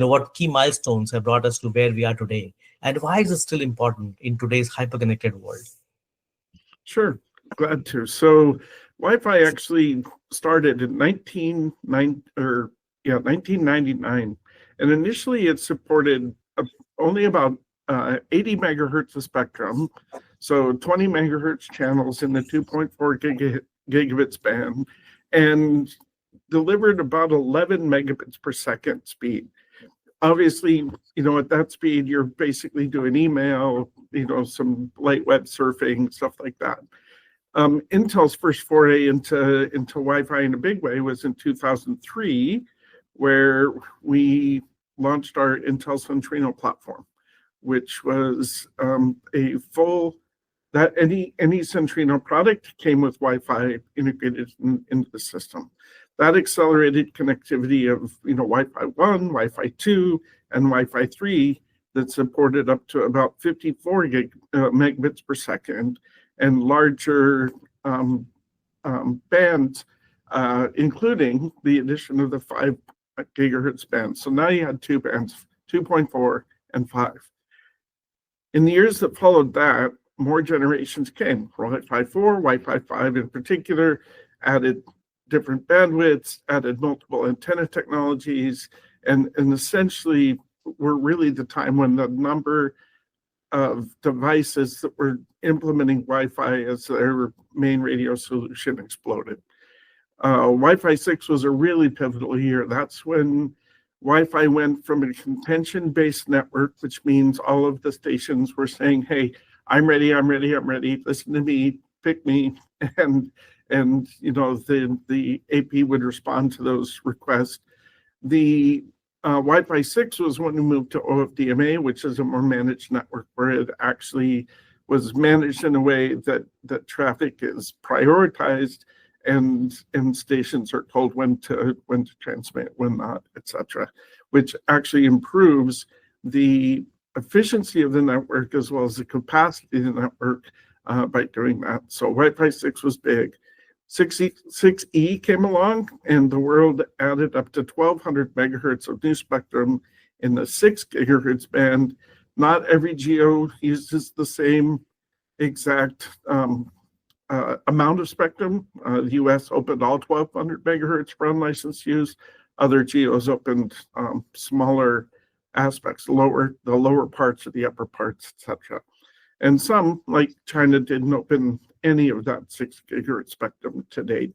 what key milestones have brought us to where we are today, and why is it still important in today's hyperconnected world? Sure, glad to. So Wi-Fi actually started in 1999, and initially it supported only about 80 megahertz of spectrum, so 20 megahertz channels in the 2.4 gigabits band, and delivered about 11 megabits per second speed. Obviously, at that speed, you're basically doing email, some light web surfing, stuff like that. Intel's first foray into Wi-Fi in a big way was in 2003, where we launched our Intel Centrino platform, which was a full, that any Centrino product came with Wi-Fi integrated into the system. That accelerated connectivity of Wi-Fi 1, Wi-Fi 2, and Wi-Fi 3 that supported up to about 54 megabits per second and larger bands, including the addition of the 5 gigahertz band. So now you had two bands, 2.4 and 5. In the years that followed that, more generations came. Wi-Fi 4, Wi-Fi 5 in particular, added different bandwidths, added multiple antenna technologies, and essentially were really the time when the number of devices that were implementing Wi-Fi as their main radio solution exploded. Wi-Fi 6 was a really pivotal year. That's when Wi-Fi went from a contention-based network, which means all of the stations were saying, hey, I'm ready, listen to me, pick me, and the AP would respond to those requests. The Wi-Fi 6 was when we moved to OFDMA, which is a more managed network where it actually was managed in a way that traffic is prioritized and stations are told when to transmit, when not, etc., which actually improves the efficiency of the network as well as the capacity of the network by doing that. So Wi-Fi 6 was big. 6E came along, and the world added up to 1,200 megahertz of new spectrum in the 6 gigahertz band. Not every geo uses the same exact amount of spectrum. The US opened all 1,200 megahertz for unlicensed use. Other geos opened smaller aspects, the lower parts or the upper parts, etc. And some, like China, didn't open any of that 6 gigahertz spectrum to date.